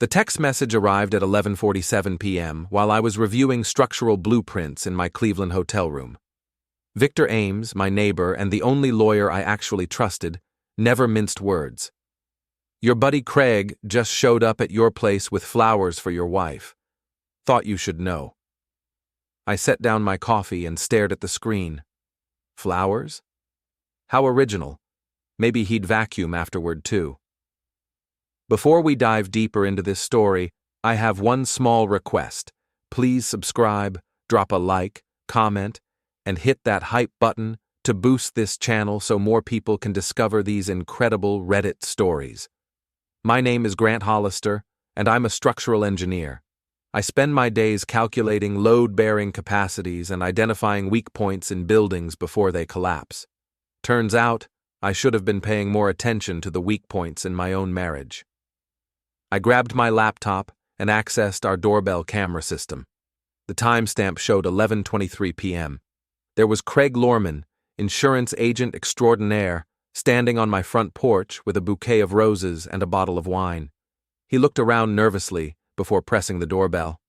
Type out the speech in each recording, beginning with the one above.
The text message arrived at 11:47 p.m. while I was reviewing structural blueprints in my Cleveland hotel room. Victor Ames, my neighbor and the only lawyer I actually trusted, never minced words. Your buddy Craig just showed up at your place with flowers for your wife. Thought you should know. I set down my coffee and stared at the screen. Flowers? How original. Maybe he'd vacuum afterward too. Before we dive deeper into this story, I have one small request. Please subscribe, drop a like, comment, and hit that hype button to boost this channel so more people can discover these incredible Reddit stories. My name is Grant Hollister, and I'm a structural engineer. I spend my days calculating load-bearing capacities and identifying weak points in buildings before they collapse. Turns out, I should have been paying more attention to the weak points in my own marriage. I grabbed my laptop and accessed our doorbell camera system. The timestamp showed 11:23 p.m. There was Craig Lorman, insurance agent extraordinaire, standing on my front porch with a bouquet of roses and a bottle of wine. He looked around nervously before pressing the doorbell.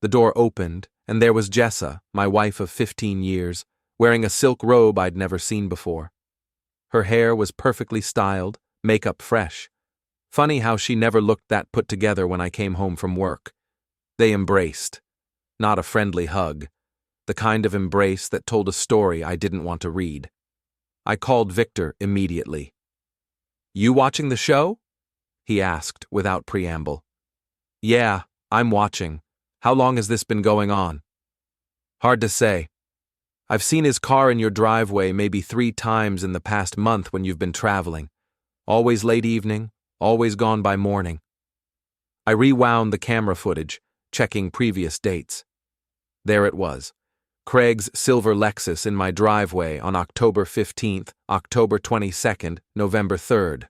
The door opened, and there was Jessa, my wife of 15 years, wearing a silk robe I'd never seen before. Her hair was perfectly styled, makeup fresh. Funny how she never looked that put together when I came home from work. They embraced. Not a friendly hug. The kind of embrace that told a story I didn't want to read. I called Victor immediately. You watching the show? He asked without preamble. Yeah, I'm watching. How long has this been going on? Hard to say. I've seen his car in your driveway maybe 3 times in the past month when you've been traveling. Always late evening, always gone by morning. I rewound the camera footage, checking previous dates. There it was. Craig's silver Lexus in my driveway on October 15th, October 22nd, November 3rd.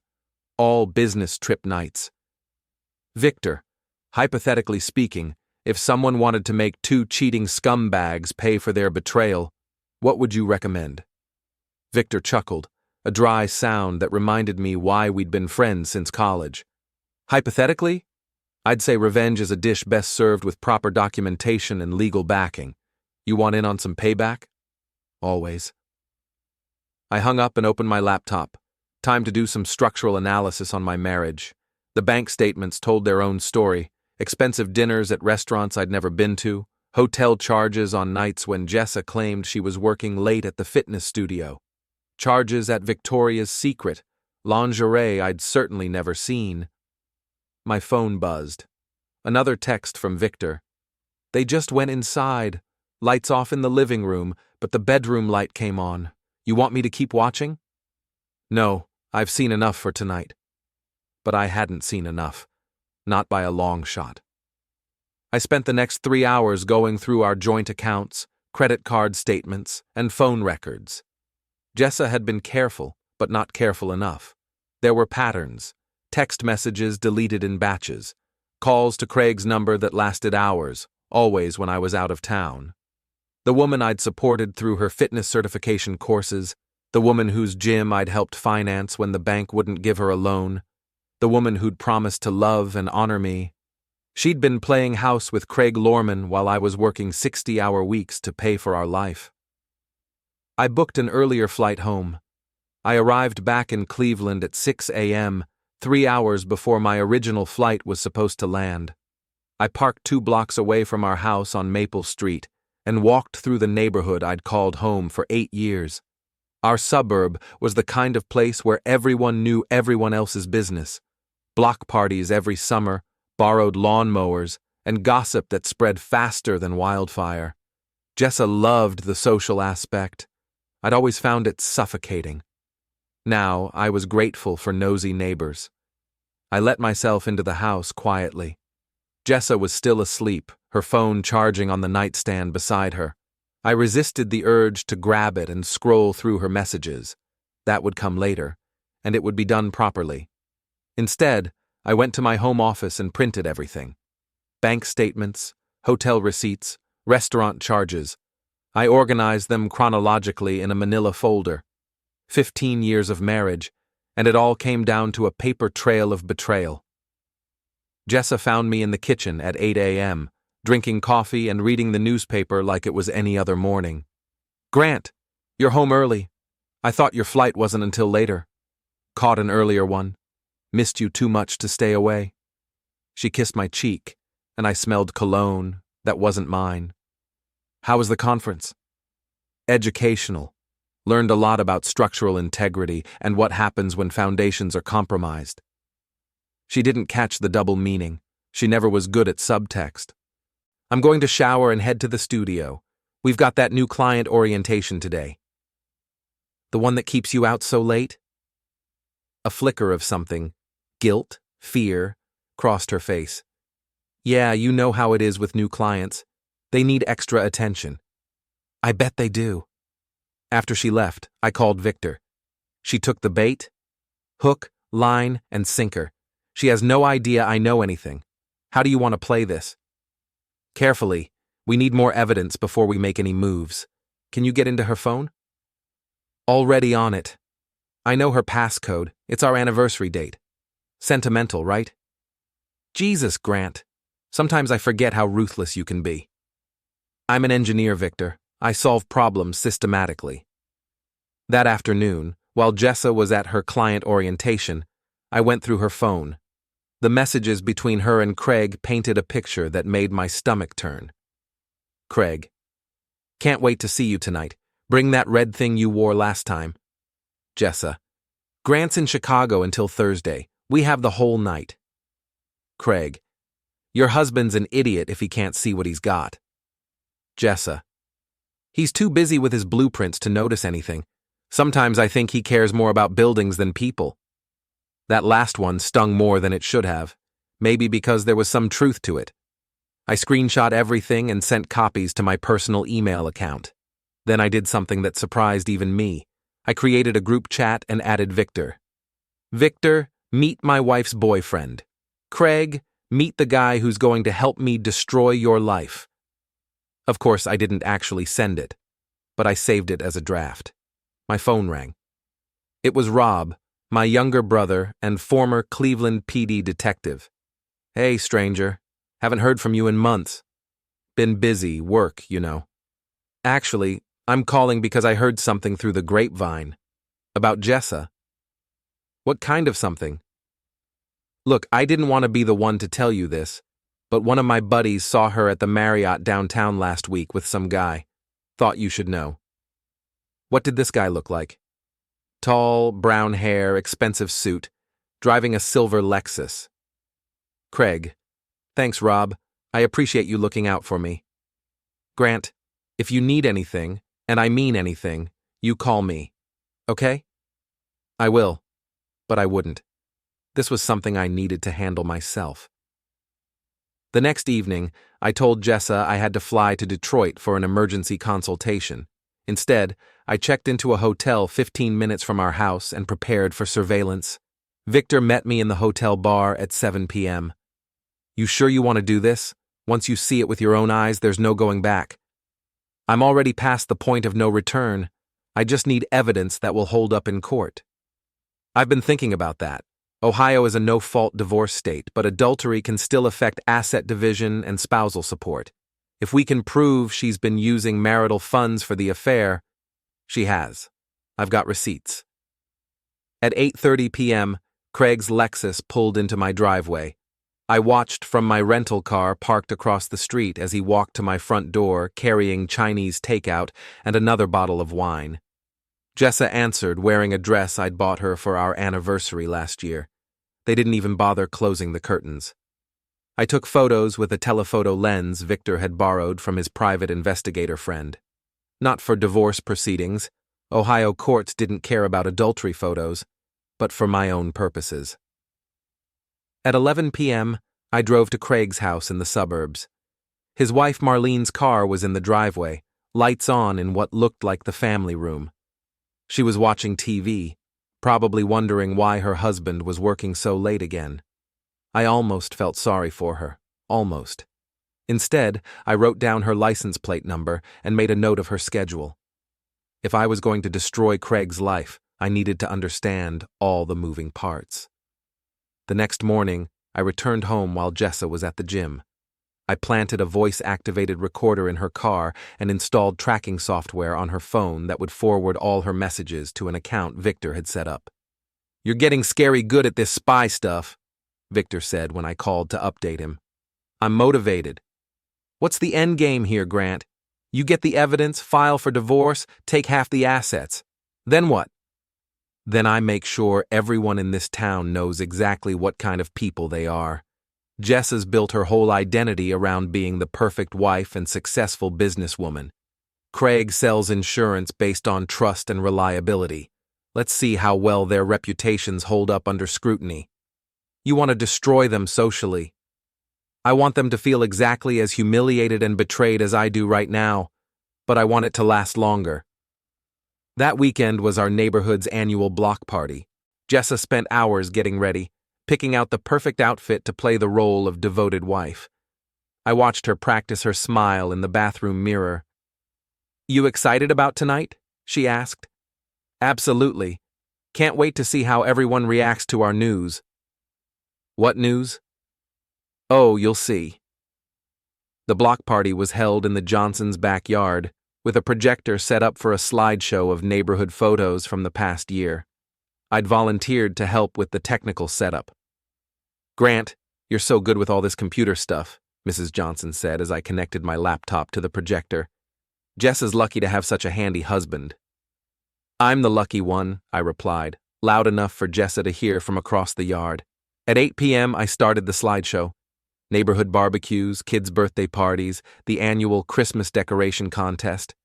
All business trip nights. Victor, hypothetically speaking, if someone wanted to make 2 cheating scumbags pay for their betrayal, what would you recommend? Victor chuckled, a dry sound that reminded me why we'd been friends since college. Hypothetically, I'd say revenge is a dish best served with proper documentation and legal backing. You want in on some payback? Always. I hung up and opened my laptop. Time to do some structural analysis on my marriage. The bank statements told their own story. Expensive dinners at restaurants I'd never been to, hotel charges on nights when Jessa claimed she was working late at the fitness studio, charges at Victoria's Secret, lingerie I'd certainly never seen. My phone buzzed. Another text from Victor. They just went inside. Lights off in the living room, but the bedroom light came on. You want me to keep watching? No, I've seen enough for tonight. But I hadn't seen enough. Not by a long shot. I spent the next 3 hours going through our joint accounts, credit card statements, and phone records. Jessa had been careful, but not careful enough. There were patterns, text messages deleted in batches, calls to Craig's number that lasted hours, always when I was out of town. The woman I'd supported through her fitness certification courses, the woman whose gym I'd helped finance when the bank wouldn't give her a loan, the woman who'd promised to love and honor me. She'd been playing house with Craig Lorman while I was working 60-hour weeks to pay for our life. I booked an earlier flight home. I arrived back in Cleveland at 6 a.m., 3 hours before my original flight was supposed to land. I parked 2 blocks away from our house on Maple Street and walked through the neighborhood I'd called home for 8 years. Our suburb was the kind of place where everyone knew everyone else's business. Block parties every summer, borrowed lawnmowers, and gossip that spread faster than wildfire. Jessa loved the social aspect. I'd always found it suffocating. Now I was grateful for nosy neighbors. I let myself into the house quietly. Jessa was still asleep, her phone charging on the nightstand beside her. I resisted the urge to grab it and scroll through her messages. That would come later, and it would be done properly. Instead, I went to my home office and printed everything. Bank statements, hotel receipts, restaurant charges. I organized them chronologically in a manila folder. 15 years of marriage, and it all came down to a paper trail of betrayal. Jessa found me in the kitchen at 8 a.m., drinking coffee and reading the newspaper like it was any other morning. "Grant, you're home early. I thought your flight wasn't until later. Caught an earlier one. Missed you too much to stay away." She kissed my cheek, and I smelled cologne that wasn't mine. "How was the conference?" "Educational. Learned a lot about structural integrity and what happens when foundations are compromised." She didn't catch the double meaning. She never was good at subtext. "I'm going to shower and head to the studio. We've got that new client orientation today." "The one that keeps you out so late?" A flicker of something, guilt, fear, crossed her face. "Yeah, you know how it is with new clients. They need extra attention." "I bet they do." After she left, I called Victor. She took the bait, hook, line, and sinker. She has no idea I know anything. How do you want to play this? "Carefully. We need more evidence before we make any moves. Can you get into her phone?" "Already on it. I know her passcode. It's our anniversary date. Sentimental, right?" "Jesus, Grant. Sometimes I forget how ruthless you can be." "I'm an engineer, Victor. I solve problems systematically." That afternoon, while Jessa was at her client orientation, I went through her phone. The messages between her and Craig painted a picture that made my stomach turn. Craig: "Can't wait to see you tonight. Bring that red thing you wore last time." Jessa: "Grant's in Chicago until Thursday. We have the whole night." Craig: "Your husband's an idiot if he can't see what he's got." Jessa: "He's too busy with his blueprints to notice anything. Sometimes I think he cares more about buildings than people." That last one stung more than it should have, maybe because there was some truth to it. I screenshot everything and sent copies to my personal email account. Then I did something that surprised even me. I created a group chat and added Victor. "Victor, meet my wife's boyfriend. Craig, meet the guy who's going to help me destroy your life." Of course, I didn't actually send it, but I saved it as a draft. My phone rang. It was Rob, my younger brother and former Cleveland PD detective. "Hey, stranger. Haven't heard from you in months. Been busy, work, you know." "Actually, I'm calling because I heard something through the grapevine. About Jessa." "What kind of something?" "Look, I didn't want to be the one to tell you this, but one of my buddies saw her at the Marriott downtown last week with some guy. Thought you should know." "What did this guy look like?" "Tall, brown hair, expensive suit, driving a silver Lexus." Craig: "Thanks, Rob. I appreciate you looking out for me." "Grant, if you need anything, and I mean anything, you call me. Okay?" "I will, but I wouldn't. This was something I needed to handle myself." The next evening, I told Jessa I had to fly to Detroit for an emergency consultation. Instead, I checked into a hotel 15 minutes from our house and prepared for surveillance. Victor met me in the hotel bar at 7 p.m. "You sure you want to do this? Once you see it with your own eyes, there's no going back." "I'm already past the point of no return. I just need evidence that will hold up in court." "I've been thinking about that. Ohio is a no-fault divorce state, but adultery can still affect asset division and spousal support. If we can prove she's been using marital funds for the affair, she has. I've got receipts." At 8:30 p.m., Craig's Lexus pulled into my driveway. I watched from my rental car parked across the street as he walked to my front door carrying Chinese takeout and another bottle of wine. Jessa answered, wearing a dress I'd bought her for our anniversary last year. They didn't even bother closing the curtains. I took photos with a telephoto lens Victor had borrowed from his private investigator friend. Not for divorce proceedings. Ohio courts didn't care about adultery photos, but for my own purposes. At 11 p.m., I drove to Craig's house in the suburbs. His wife Marlene's car was in the driveway, lights on in what looked like the family room. She was watching TV, probably wondering why her husband was working so late again. I almost felt sorry for her, almost. Instead, I wrote down her license plate number and made a note of her schedule. If I was going to destroy Craig's life, I needed to understand all the moving parts. The next morning, I returned home while Jessa was at the gym. I planted a voice-activated recorder in her car and installed tracking software on her phone that would forward all her messages to an account Victor had set up. "You're getting scary good at this spy stuff," Victor said when I called to update him. "I'm motivated." "What's the end game here, Grant? You get the evidence, file for divorce, take half the assets. Then what?" "Then I make sure everyone in this town knows exactly what kind of people they are. Jessa's built her whole identity around being the perfect wife and successful businesswoman. Craig sells insurance based on trust and reliability. Let's see how well their reputations hold up under scrutiny. You want to destroy them socially. I want them to feel exactly as humiliated and betrayed as I do right now, but I want it to last longer." That weekend was our neighborhood's annual block party. Jessa spent hours getting ready, picking out the perfect outfit to play the role of devoted wife. I watched her practice her smile in the bathroom mirror. "You excited about tonight?" she asked. "Absolutely. Can't wait to see how everyone reacts to our news." "What news?" "Oh, you'll see." The block party was held in the Johnsons' backyard, with a projector set up for a slideshow of neighborhood photos from the past year. I'd volunteered to help with the technical setup. "Grant, you're so good with all this computer stuff," Mrs. Johnson said as I connected my laptop to the projector. "Jessa's lucky to have such a handy husband." "I'm the lucky one," I replied, loud enough for Jessa to hear from across the yard. At 8 p.m., I started the slideshow. Neighborhood barbecues, kids' birthday parties, the annual Christmas decoration contest.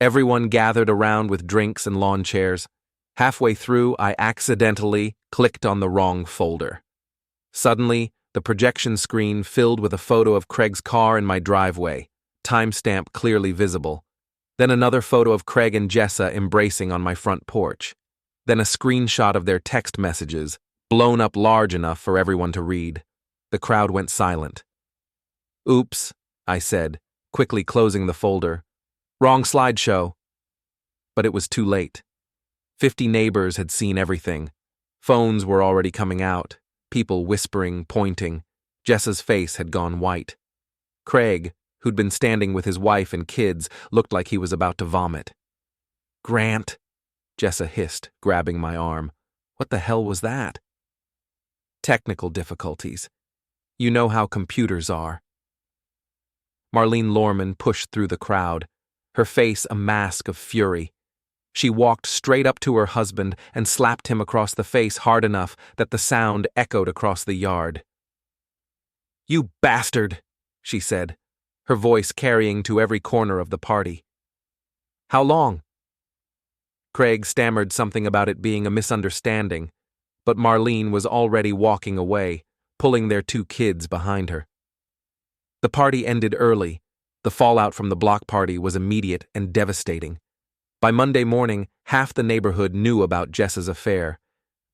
Everyone gathered around with drinks and lawn chairs. Halfway through, I accidentally clicked on the wrong folder. Suddenly, the projection screen filled with a photo of Craig's car in my driveway, timestamp clearly visible. Then another photo of Craig and Jessa embracing on my front porch. Then a screenshot of their text messages, blown up large enough for everyone to read. The crowd went silent. "Oops," I said, quickly closing the folder. "Wrong slideshow." But it was too late. 50 neighbors had seen everything. Phones were already coming out. People whispering, pointing. Jessa's face had gone white. Craig, who'd been standing with his wife and kids, looked like he was about to vomit. "Grant," Jessa hissed, grabbing my arm. "What the hell was that?" "Technical difficulties. You know how computers are." Marlene Lorman pushed through the crowd, her face a mask of fury. She walked straight up to her husband and slapped him across the face hard enough that the sound echoed across the yard. "You bastard," she said, her voice carrying to every corner of the party. "How long?" Craig stammered something about it being a misunderstanding, but Marlene was already walking away, pulling their 2 kids behind her. The party ended early. The fallout from the block party was immediate and devastating. By Monday morning, half the neighborhood knew about Jessa's affair.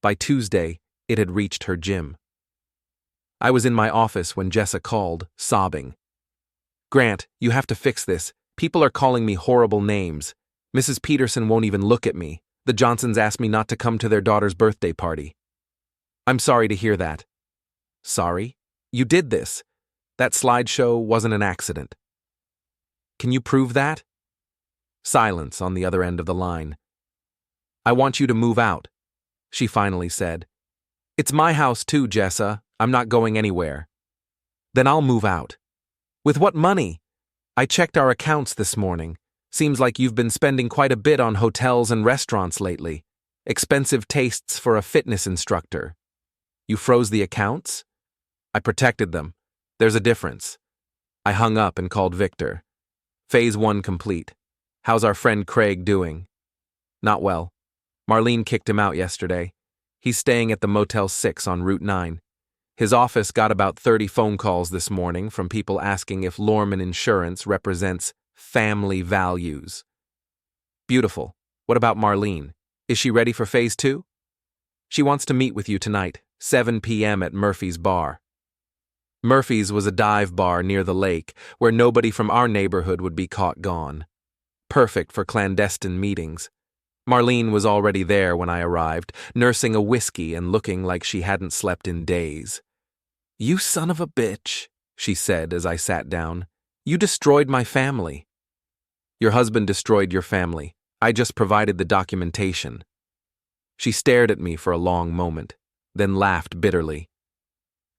By Tuesday, it had reached her gym. I was in my office when Jessa called, sobbing. "Grant, you have to fix this. People are calling me horrible names. Mrs. Peterson won't even look at me. The Johnsons asked me not to come to their daughter's birthday party." "I'm sorry to hear that." "Sorry? You did this. That slideshow wasn't an accident." "Can you prove that?" Silence on the other end of the line. "I want you to move out," she finally said. "It's my house too, Jessa. I'm not going anywhere." "Then I'll move out." "With what money?" "I checked our accounts this morning. Seems like you've been spending quite a bit on hotels and restaurants lately. Expensive tastes for a fitness instructor." "You froze the accounts?" "I protected them. There's a difference." I hung up and called Victor. "Phase 1 complete. How's our friend Craig doing?" "Not well. Marlene kicked him out yesterday. He's staying at the Motel 6 on Route 9. His office got about 30 phone calls this morning from people asking if Lorman Insurance represents family values." "Beautiful. What about Marlene? Is she ready for Phase 2? "She wants to meet with you tonight, 7 p.m. at Murphy's Bar." Murphy's was a dive bar near the lake where nobody from our neighborhood would be caught gone. Perfect for clandestine meetings. Marlene was already there when I arrived, nursing a whiskey and looking like she hadn't slept in days. "You son of a bitch," she said as I sat down. "You destroyed my family." "Your husband destroyed your family. I just provided the documentation." She stared at me for a long moment, then laughed bitterly.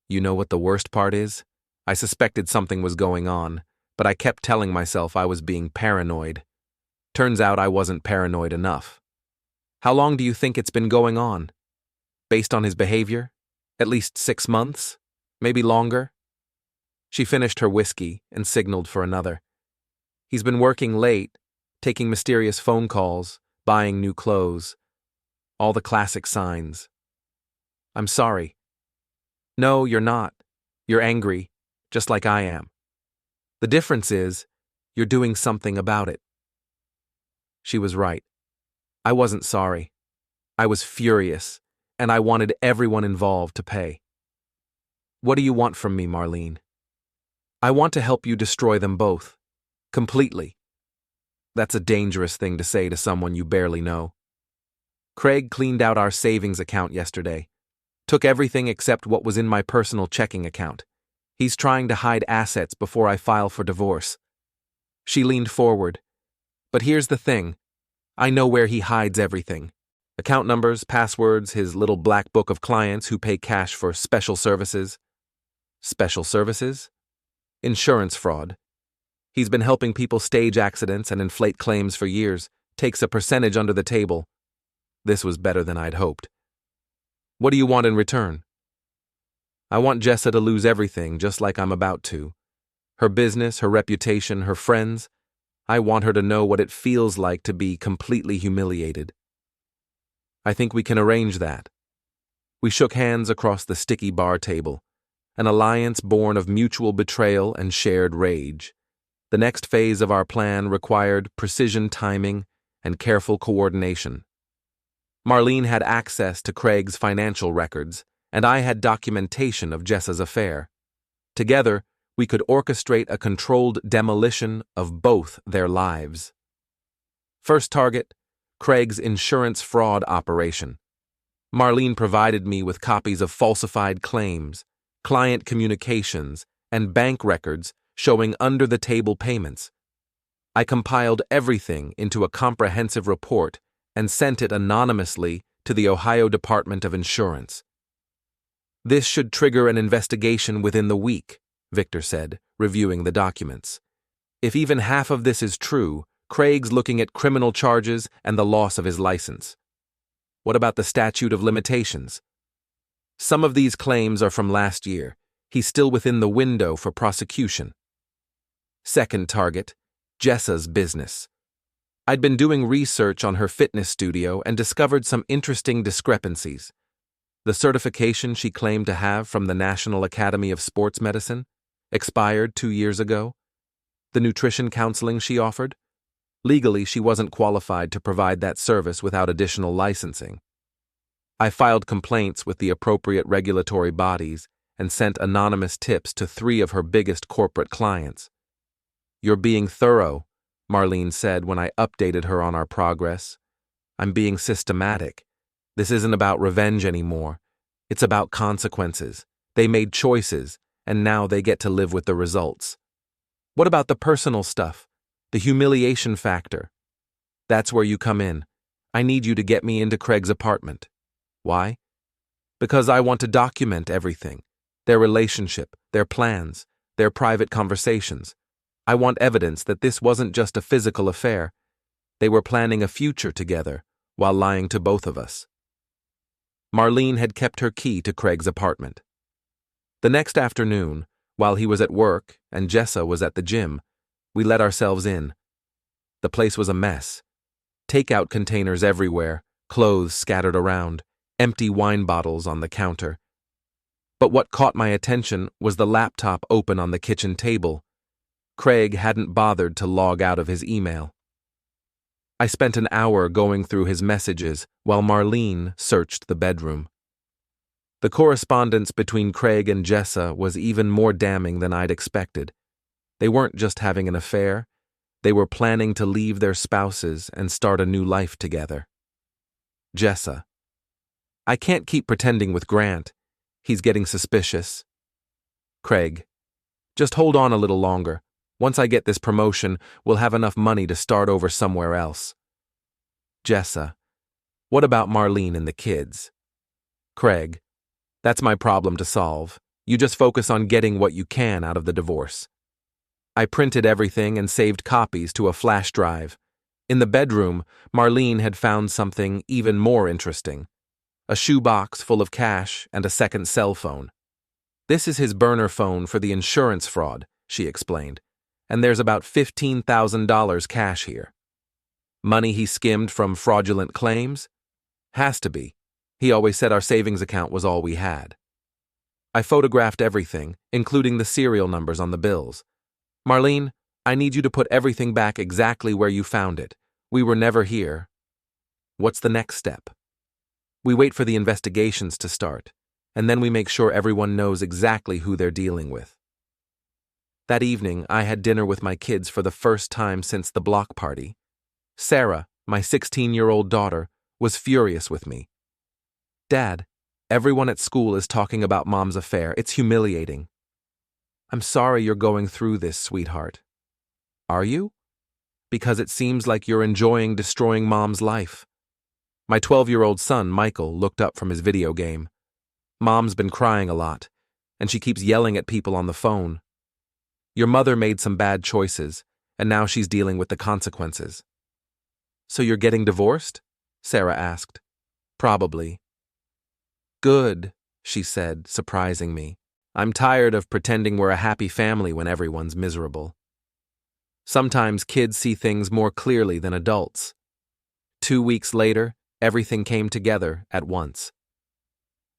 You know what the worst part is? I suspected something was going on, but I kept telling myself I was being paranoid. Turns out I wasn't paranoid enough. How long do you think it's been going on? Based on his behavior? At least 6 months? Maybe longer? She finished her whiskey and signaled for another. He's been working late, taking mysterious phone calls, buying new clothes. All the classic signs. I'm sorry. No, you're not. You're angry, just like I am. The difference is, you're doing something about it. She was right. I wasn't sorry. I was furious, and I wanted everyone involved to pay. What do you want from me, Marlene? I want to help you destroy them both. Completely. That's a dangerous thing to say to someone you barely know. Craig cleaned out our savings account yesterday. Took everything except what was in my personal checking account. He's trying to hide assets before I file for divorce. She leaned forward. But here's the thing. I know where he hides everything. Account numbers, passwords, his little black book of clients who pay cash for special services. Special services? Insurance fraud. He's been helping people stage accidents and inflate claims for years, takes a percentage under the table. This was better than I'd hoped. What do you want in return? I want Jessa to lose everything, just like I'm about to. Her business, her reputation, her friends. I want her to know what it feels like to be completely humiliated. I think we can arrange that. We shook hands across the sticky bar table, an alliance born of mutual betrayal and shared rage. The next phase of our plan required precision timing and careful coordination. Marlene had access to Craig's financial records, and I had documentation of Jessa's affair. Together, we could orchestrate a controlled demolition of both their lives. First target, Craig's insurance fraud operation. Marlene provided me with copies of falsified claims, client communications, and bank records showing under-the-table payments. I compiled everything into a comprehensive report and sent it anonymously to the Ohio Department of Insurance. This should trigger an investigation within the week, Victor said, reviewing the documents. If even half of this is true, Craig's looking at criminal charges and the loss of his license. What about the statute of limitations? Some of these claims are from last year. He's still within the window for prosecution. Second target, Jessa's business. I'd been doing research on her fitness studio and discovered some interesting discrepancies. The certification she claimed to have from the National Academy of Sports Medicine expired 2 years ago. The nutrition counseling she offered? Legally, she wasn't qualified to provide that service without additional licensing. I filed complaints with the appropriate regulatory bodies and sent anonymous tips to 3 of her biggest corporate clients. You're being thorough, Marlene said when I updated her on our progress. I'm being systematic. This isn't about revenge anymore. It's about consequences. They made choices, and now they get to live with the results. What about the personal stuff? The humiliation factor? That's where you come in. I need you to get me into Craig's apartment. Why? Because I want to document everything. Their relationship, their plans, their private conversations. I want evidence that this wasn't just a physical affair. They were planning a future together while lying to both of us. Marlene had kept her key to Craig's apartment. The next afternoon, while he was at work and Jessa was at the gym, we let ourselves in. The place was a mess. Takeout containers everywhere, clothes scattered around, empty wine bottles on the counter. But what caught my attention was the laptop open on the kitchen table. Craig hadn't bothered to log out of his email. I spent an hour going through his messages while Marlene searched the bedroom. The correspondence between Craig and Jessa was even more damning than I'd expected. They weren't just having an affair, they were planning to leave their spouses and start a new life together. Jessa. I can't keep pretending with Grant. He's getting suspicious. Craig, just hold on a little longer. Once I get this promotion, we'll have enough money to start over somewhere else. Jessa, what about Marlene and the kids? Craig, that's my problem to solve. You just focus on getting what you can out of the divorce. I printed everything and saved copies to a flash drive. In the bedroom, Marlene had found something even more interesting. A shoebox full of cash and a second cell phone. This is his burner phone for the insurance fraud, she explained, and there's about $15,000 cash here. Money he skimmed from fraudulent claims? Has to be. He always said our savings account was all we had. I photographed everything, including the serial numbers on the bills. Marlene, I need you to put everything back exactly where you found it. We were never here. What's the next step? We wait for the investigations to start, and then we make sure everyone knows exactly who they're dealing with. That evening, I had dinner with my kids for the first time since the block party. Sarah, my 16-year-old daughter, was furious with me. Dad, everyone at school is talking about Mom's affair. It's humiliating. I'm sorry you're going through this, sweetheart. Are you? Because it seems like you're enjoying destroying Mom's life. My 12-year-old son, Michael, looked up from his video game. Mom's been crying a lot, and she keeps yelling at people on the phone. Your mother made some bad choices, and now she's dealing with the consequences. So you're getting divorced? Sarah asked. Probably. Good, she said, surprising me. I'm tired of pretending we're a happy family when everyone's miserable. Sometimes kids see things more clearly than adults. 2 weeks later, everything came together at once.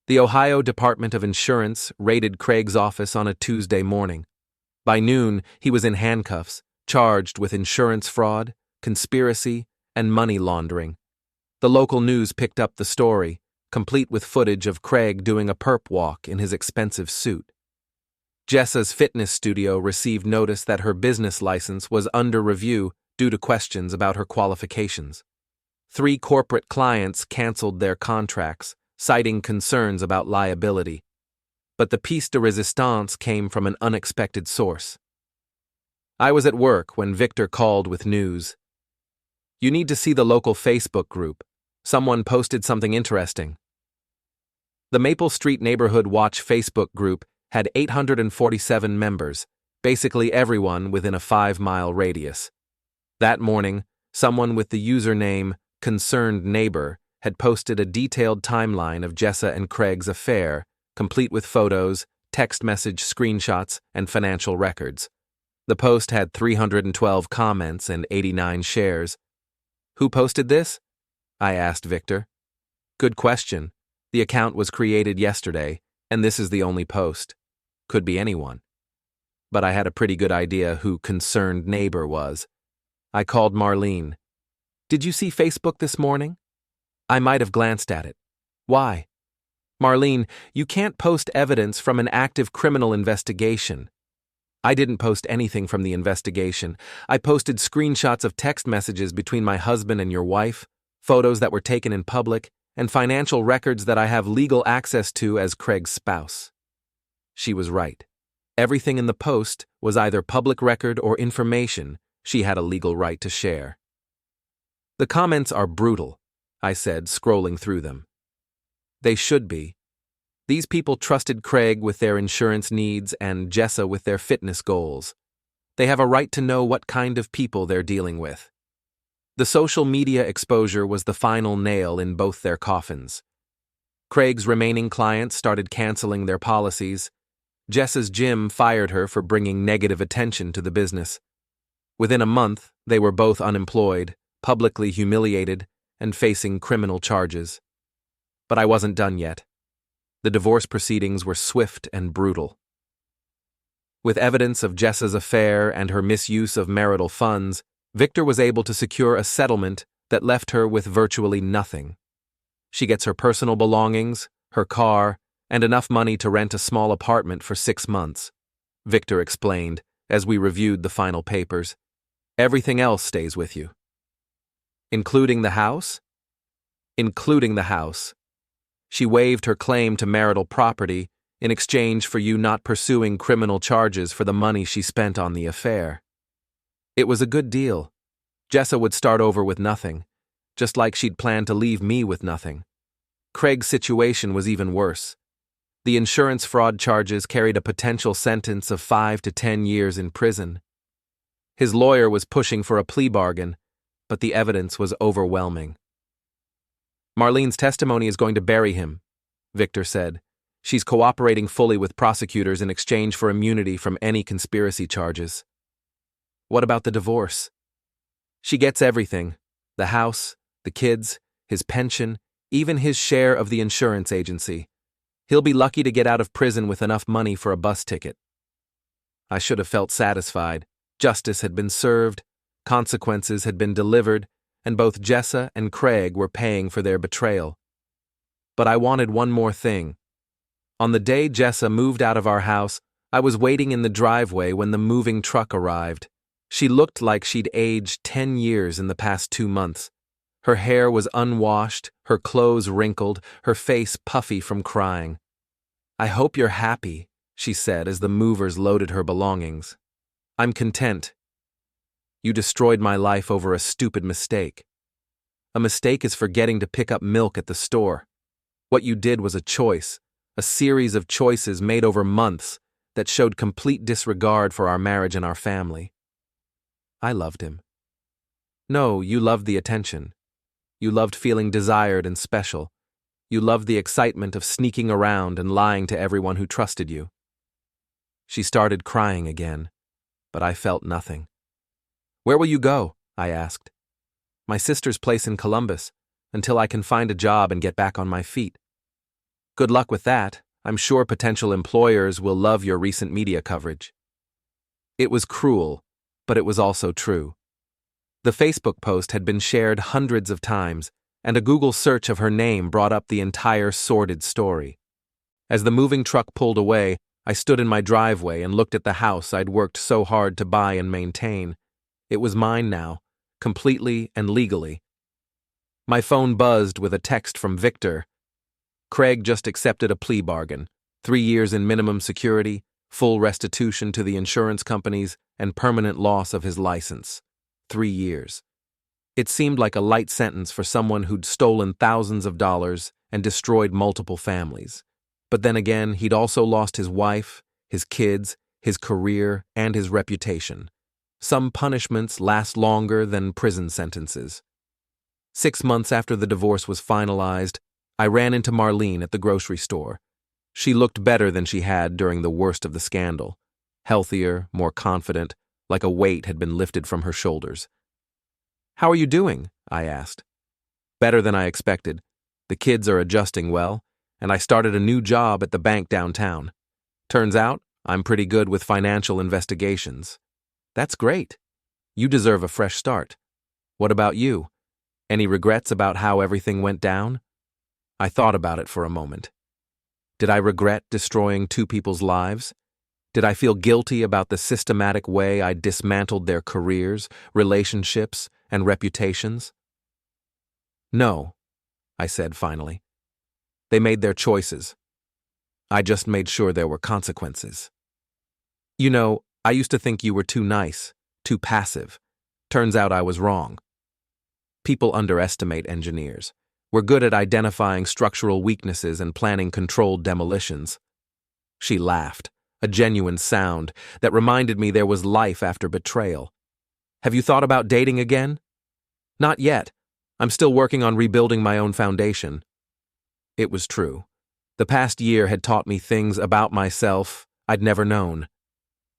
The Ohio Department of Insurance raided Craig's office on a Tuesday morning. By noon, he was in handcuffs, charged with insurance fraud, conspiracy, and money laundering. The local news picked up the story, complete with footage of Craig doing a perp walk in his expensive suit. Jessa's fitness studio received notice that her business license was under review due to questions about her qualifications. 3 corporate clients canceled their contracts, citing concerns about liability. But the piece de resistance came from an unexpected source. I was at work when Victor called with news. You need to see the local Facebook group. Someone posted something interesting. The Maple Street Neighborhood Watch Facebook group had 847 members, basically everyone within a 5-mile radius. That morning, someone with the username Concerned Neighbor had posted a detailed timeline of Jessa and Craig's affair, complete with photos, text message screenshots, and financial records. The post had 312 comments and 89 shares. Who posted this? I asked Victor. Good question. The account was created yesterday, and this is the only post. Could be anyone. But I had a pretty good idea who Concerned Neighbor was. I called Marlene. Did you see Facebook this morning? I might have glanced at it. Why? Marlene, you can't post evidence from an active criminal investigation. I didn't post anything from the investigation. I posted screenshots of text messages between my husband and your wife, photos that were taken in public, and financial records that I have legal access to as Craig's spouse. She was right. Everything in the post was either public record or information she had a legal right to share. The comments are brutal, I said, scrolling through them. They should be. These people trusted Craig with their insurance needs and Jessa with their fitness goals. They have a right to know what kind of people they're dealing with. The social media exposure was the final nail in both their coffins. Craig's remaining clients started canceling their policies. Jessa's gym fired her for bringing negative attention to the business. Within a month, they were both unemployed, publicly humiliated, and facing criminal charges. But I wasn't done yet. The divorce proceedings were swift and brutal. With evidence of Jessa's affair and her misuse of marital funds, Victor was able to secure a settlement that left her with virtually nothing. She gets her personal belongings, her car, and enough money to rent a small apartment for 6 months, Victor explained as we reviewed the final papers. Everything else stays with you. Including the house? Including the house. She waived her claim to marital property in exchange for you not pursuing criminal charges for the money she spent on the affair. It was a good deal. Jessa would start over with nothing, just like she'd planned to leave me with nothing. Craig's situation was even worse. The insurance fraud charges carried a potential sentence of 5 to 10 years in prison. His lawyer was pushing for a plea bargain, but the evidence was overwhelming. Marlene's testimony is going to bury him, Victor said. She's cooperating fully with prosecutors in exchange for immunity from any conspiracy charges. What about the divorce? She gets everything: the house, the kids, his pension, even his share of the insurance agency. He'll be lucky to get out of prison with enough money for a bus ticket. I should have felt satisfied. Justice had been served, consequences had been delivered, and both Jessa and Craig were paying for their betrayal. But I wanted one more thing. On the day Jessa moved out of our house, I was waiting in the driveway when the moving truck arrived. She looked like she'd aged 10 years in the past 2 months. Her hair was unwashed, her clothes wrinkled, her face puffy from crying. "I hope you're happy," she said as the movers loaded her belongings. "I'm content. You destroyed my life over a stupid mistake. A mistake is forgetting to pick up milk at the store. What you did was a choice, a series of choices made over months that showed complete disregard for our marriage and our family." I loved him. No, you loved the attention. You loved feeling desired and special. You loved the excitement of sneaking around and lying to everyone who trusted you. She started crying again, but I felt nothing. "Where will you go?" I asked. "My sister's place in Columbus, until I can find a job and get back on my feet." "Good luck with that. I'm sure potential employers will love your recent media coverage." It was cruel, but it was also true. The Facebook post had been shared hundreds of times, and a Google search of her name brought up the entire sordid story. As the moving truck pulled away, I stood in my driveway and looked at the house I'd worked so hard to buy and maintain. It was mine now, completely and legally. My phone buzzed with a text from Victor. Craig just accepted a plea bargain: 3 years in minimum security, full restitution to the insurance companies, and permanent loss of his license. 3 years. It seemed like a light sentence for someone who'd stolen thousands of dollars and destroyed multiple families. But then again, he'd also lost his wife, his kids, his career, and his reputation. Some punishments last longer than prison sentences. 6 months after the divorce was finalized, I ran into Marlene at the grocery store. She looked better than she had during the worst of the scandal. Healthier, more confident, like a weight had been lifted from her shoulders. "How are you doing?" I asked. "Better than I expected. The kids are adjusting well, and I started a new job at the bank downtown. Turns out, I'm pretty good with financial investigations." "That's great. You deserve a fresh start. What about you? Any regrets about how everything went down?" I thought about it for a moment. Did I regret destroying 2 people's lives? Did I feel guilty about the systematic way I dismantled their careers, relationships, and reputations? "No," I said finally. "They made their choices. I just made sure there were consequences. You know, I used to think you were too nice, too passive. Turns out I was wrong. People underestimate engineers. We're good at identifying structural weaknesses and planning controlled demolitions." She laughed, a genuine sound that reminded me there was life after betrayal. "Have you thought about dating again?" "Not yet. I'm still working on rebuilding my own foundation." It was true. The past year had taught me things about myself I'd never known.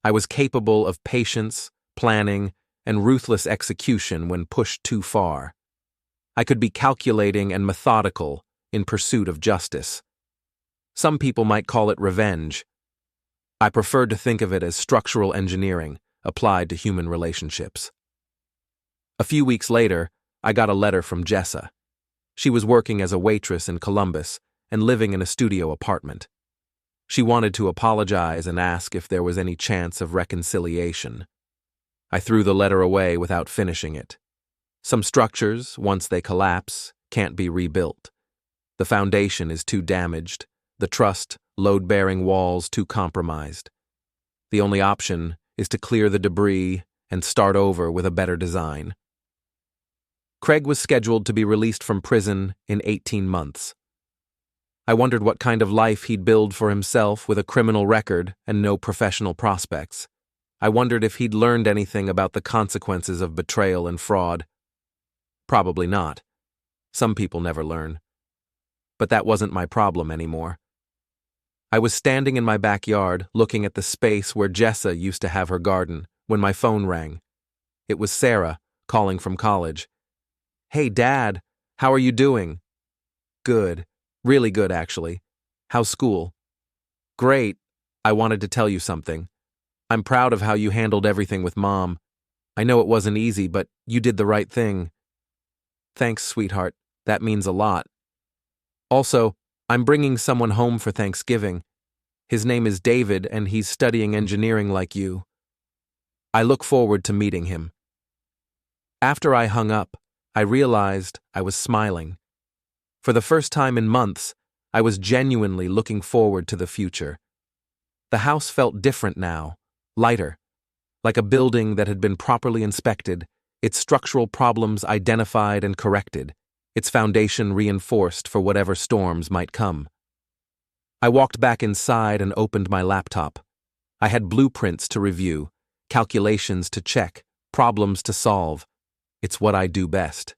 I was capable of patience, planning, and ruthless execution when pushed too far. I could be calculating and methodical in pursuit of justice. Some people might call it revenge. I preferred to think of it as structural engineering applied to human relationships. A few weeks later, I got a letter from Jessa. She was working as a waitress in Columbus and living in a studio apartment. She wanted to apologize and ask if there was any chance of reconciliation. I threw the letter away without finishing it. Some structures, once they collapse, can't be rebuilt. The foundation is too damaged, the trust load-bearing walls too compromised. The only option is to clear the debris and start over with a better design. Craig was scheduled to be released from prison in 18 months. I wondered what kind of life he'd build for himself with a criminal record and no professional prospects. I wondered if he'd learned anything about the consequences of betrayal and fraud. Probably not. Some people never learn. But that wasn't my problem anymore. I was standing in my backyard, looking at the space where Jessa used to have her garden, when my phone rang. It was Sarah, calling from college. "Hey, Dad, how are you doing?" "Good. Really good, actually. How's school?" "Great. I wanted to tell you something. I'm proud of how you handled everything with Mom. I know it wasn't easy, but you did the right thing." "Thanks, sweetheart. That means a lot. Also, I'm bringing someone home for Thanksgiving. His name is David, and he's studying engineering like you. I look forward to meeting him." After I hung up, I realized I was smiling. For the first time in months, I was genuinely looking forward to the future. The house felt different now, lighter, like a building that had been properly inspected, its structural problems identified and corrected, its foundation reinforced for whatever storms might come. I walked back inside and opened my laptop. I had blueprints to review, calculations to check, problems to solve. It's what I do best.